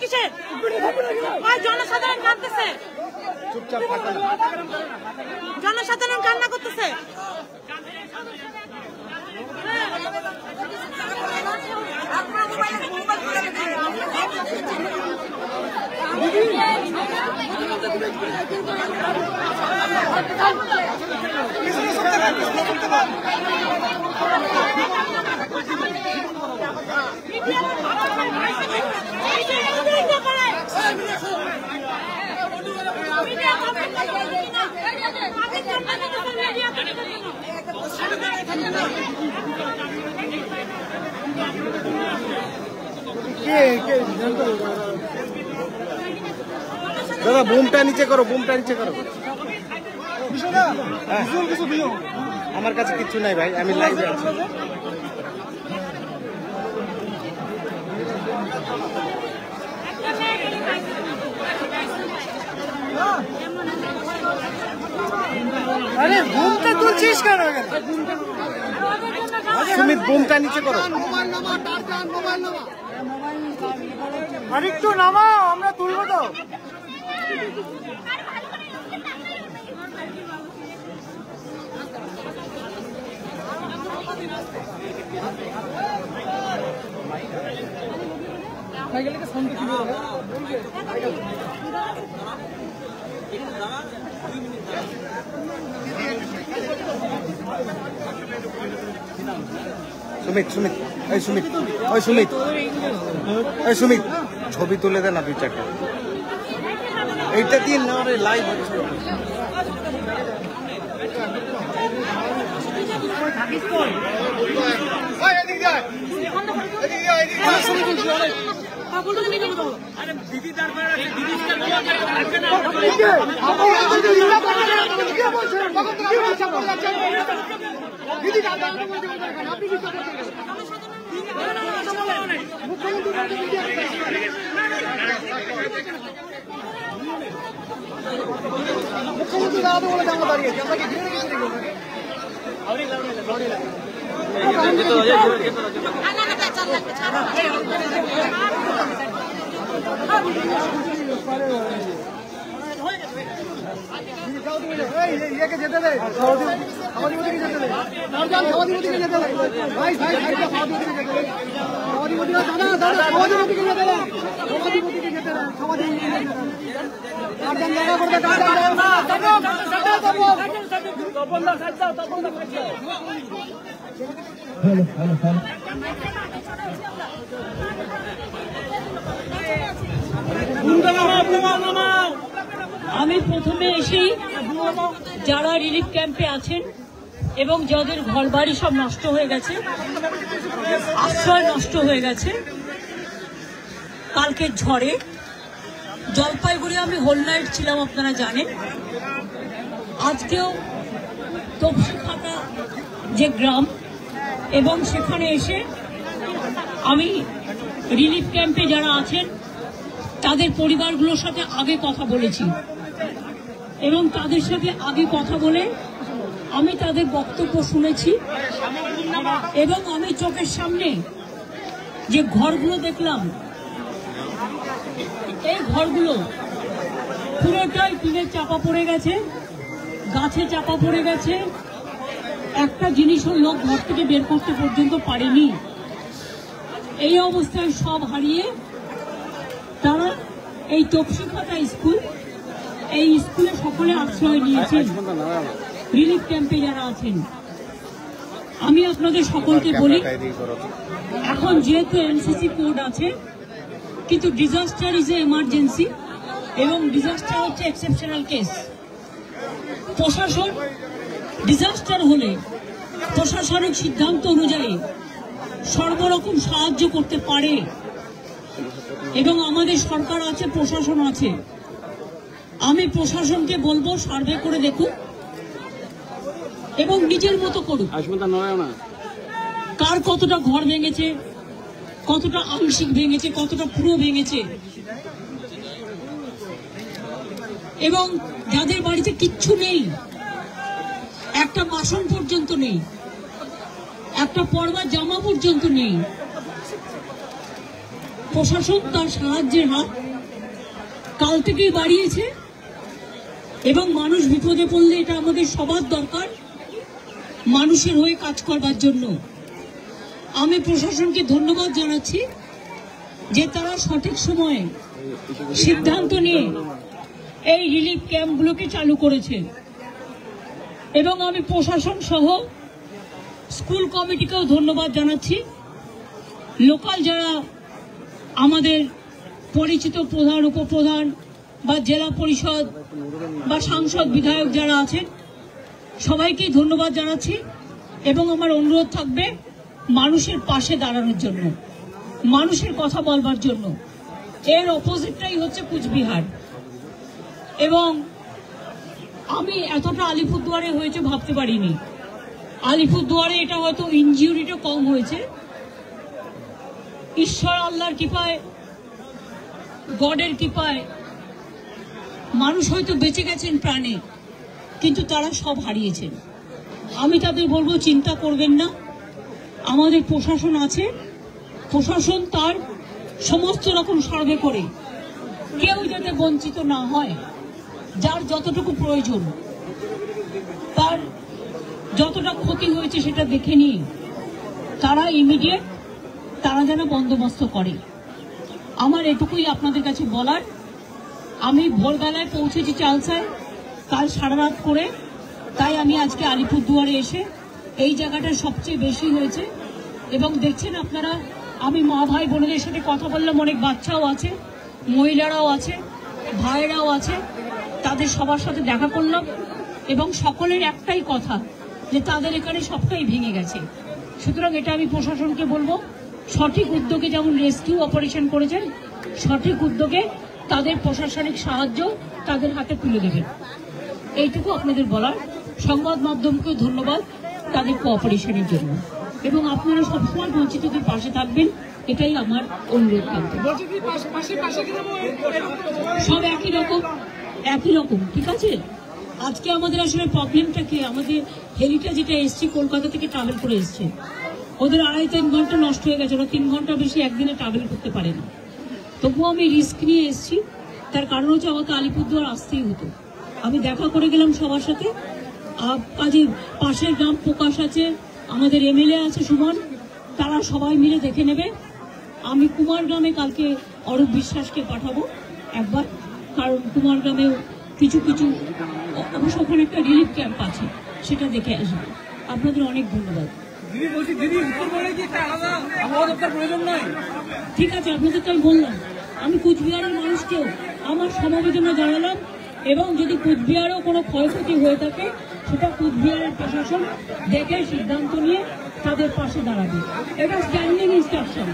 কিসে? জনসাধারণ কাঁদতেছে, জনসাধারণ কান্না করতেছে। দাদা বুমটা নিচে করো, বুমটা নিচে করো। আমার কাছে কিচ্ছু নাই ভাই, আমি লাইভে আছি। আরে বুমটা তুলছিস কেন? সুমিত বুমটা নিচে করো। আরেকটু নামাও, আমরা তুলবো তো। সুমিত সুমিত এই সুমিত, ওই সুমিত, ওই সুমিত ছবি তুলে দেন না 2-4টা। এইটা দিয়ে না রে, লাইভ হচ্ছে। মুখ্যমন্ত্রী দাঁড়াতে বলে আমরা দাঁড়িয়েছি, আমরা কি ঘিরে গেছি? যেতে দেয় সভাধিপতিকে যেতে দেয়, সভাধিপতিকে যেতে দেয়, ভাই ভাই সভাধিপতিকে যেতে দেয়, সভাধিপতিরা দাদা দাদা সভাধিপতিকে যেতে দেয়, সভাধিপতিকে যেতে দেয়, সভাধিপতিকে যেতে দেয়। গার্জেন দেখা করবে, আমি প্রথমে এসেই যারা রিলিফ ক্যাম্পে আছেন এবং যাদের ঘরবাড়ি সব নষ্ট হয়ে গেছে, আশ্রয় নষ্ট হয়ে গেছে কালকের ঝড়ে, জলপাইগুড়ি আমি হোল নাইট ছিলাম আপনারা জানেন। আজকেও তপসিখাতা যে গ্রাম এবং সেখানে এসে আমি রিলিফ ক্যাম্পে যারা আছেন তাদের পরিবারগুলোর সাথে আগে কথা বলেছি এবং তাদের সাথে আগে কথা বলে আমি তাদের বক্তব্য শুনেছি এবং আমি চোখের সামনে যে ঘরগুলো দেখলাম, এই ঘরগুলো পুরোটাই টিনের চাপা পড়ে গেছে, গাছে চাপা পড়ে গেছে, একটা জিনিসও লোক ঘর থেকে বের করতে পর্যন্ত পারেনি। এই অবস্থায় সব হারিয়ে তারা এই তপসিখাতা স্কুল, এই স্কুলে সকলে আশ্রয় নিয়েছেন রিলিফ ক্যাম্পে যারা আছেন। আমি আপনাদের সকলকে বলি, এখন যেহেতু এমসিসি কোড আছে, কিন্তু ডিজাস্টার ইজ এ এমার্জেন্সি এবং ডিজাস্টার হচ্ছে এক্সেপশনাল কেস। প্রশাসন ডিজাস্টার হলে প্রশাসনিক সিদ্ধান্ত অনুযায়ী সর্বরকম সাহায্য করতে পারে এবং আমাদের সরকার আছে, প্রশাসন আছে। আমি প্রশাসনকে বলবো সার্ভে করে দেখুন এবং নিজের মতো করুন, কার কতটা ঘর ভেঙেছে, কতটা আংশিক ভেঙেছে, কতটা পুরো ভেঙেছে, এবং যাদের বাড়িতে কিচ্ছু নেই, একটা বাসন পর্যন্ত নেই, একটা পরবা জামা পর্যন্ত নেই, প্রশাসন তার সাহায্যের হাত কাল থেকেই বাড়িয়েছে এবং মানুষ বিপদে পড়লে এটা আমাদের সবার দরকার মানুষের হয়ে কাজ করবার জন্য। আমি প্রশাসনকে ধন্যবাদ জানাচ্ছি যে তারা সঠিক সময়ে সিদ্ধান্ত নিয়ে এই রিলিফ ক্যাম্পগুলোকে চালু করেছে এবং আমি প্রশাসন সহ স্কুল কমিটিকেও ধন্যবাদ জানাচ্ছি। লোকাল যারা আমাদের পরিচিত প্রধান উপপ্রধান বা জেলা পরিষদ বা সাংসদ বিধায়ক যারা আছেন সবাইকেই ধন্যবাদ জানাচ্ছি এবং আমার অনুরোধ থাকবে মানুষের পাশে দাঁড়ানোর জন্য, মানুষের কথা বলবার জন্য। এর অপোজিটটাই হচ্ছে কুচবিহার এবং আমি এতটা আলিপুরদুয়ারে হয়েছে ভাবতে পারিনি। আলিপুরদুয়ারে এটা হয়তো ইনজিউরিটা কম হয়েছে, ঈশ্বর আল্লাহর কৃপায়, গডের কৃপায় মানুষ হয়তো বেঁচে গেছেন প্রাণে, কিন্তু তারা সব হারিয়েছেন। আমি তাদের বলবো চিন্তা করবেন না, আমাদের প্রশাসন আছে, প্রশাসন তার সমস্ত রকম সার্ভে করে কেউ যাতে বঞ্চিত না হয়, যার যতটুকু প্রয়োজন, তার যতটা ক্ষতি হয়েছে সেটা দেখে নিয়ে তারা ইমিডিয়েট তারা যেন বন্দোবস্ত করে। আমার এটুকুই আপনাদের কাছে বলার। আমি ভোরবেলায় পৌঁছেছি চালসায়, কাল সারা রাত করে, তাই আমি আজকে আলিপুরদুয়ারে এসে এই জায়গাটা সবচেয়ে বেশি হয়েছে এবং দেখছেন আপনারা আমি মা ভাই বোনদের সাথে কথা বললাম, অনেক বাচ্চাও আছে, মহিলারাও আছে, ভাইয়েরাও আছে, তাদের সবার সাথে দেখা করলাম এবং সকলের একটাই কথা যে তাদের এখানে সবটাই ভেঙে গেছে। সুতরাং এটা আমি প্রশাসনকে বলবো সঠিক উদ্যোগে যেমন রেস্কিউ অপারেশন করেছেন, সঠিক উদ্যোগে তাদের প্রশাসনিক সাহায্য তাদের হাতে তুলে দেবেন। এইটুকু আপনাদের বলার। সংবাদ মাধ্যমকেও ধন্যবাদ তাদের কোঅপারেশনের জন্য এবং আপনারা সবসময় বঞ্চিতদের পাশে থাকবেন, এটাই আমার অনুরোধ থাকবে। সব একই রকম, ঠিক আছে। আজকে আমাদের আসলে প্রবলেমটা কি, আমাদের হেলিটা যেটা এসছে কলকাতা থেকে ট্রাভেল করে এসছে, ওদের 2.5-3 ঘন্টা নষ্ট হয়ে গেছে, ওরা 3 ঘন্টা বেশি একদিনে ট্রাভেল করতে পারে না। তবুও আমি রিস্ক নিয়ে এসেছি, তার কারণ হচ্ছে আমাকে আলিপুরদুয়ার আসতেই হতো। আমি দেখা করে গেলাম সবার সাথে। কাজে পাশের গ্রাম প্রকাশ আছে, আমাদের এমএলএ আছে সুমন, তারা সবাই মিলে দেখে নেবে। আমি কুমারগ্রামে কালকে অরূপ বিশ্বাসকে পাঠাবো একবার, কারণ কুমারগ্রামেও কিছু অবশ্য ওখানে একটা রিলিফ ক্যাম্প আছে, সেটা দেখে আসবে। আপনাদের অনেক ধন্যবাদ। ঠিক আছে, আপনাদের তো আমি বললাম, আমি কুচবিহারের মানুষকেও আমার সমবেদনা জানালাম এবং যদি কুচবিহারেও কোনো ক্ষয়ক্ষতি হয়ে থাকে সেটা কুচবিহারের প্রশাসন দেখে সিদ্ধান্ত নিয়ে তাদের পাশে দাঁড়াবে। এটা স্ট্যান্ডিং ইনস্ট্রাকশন।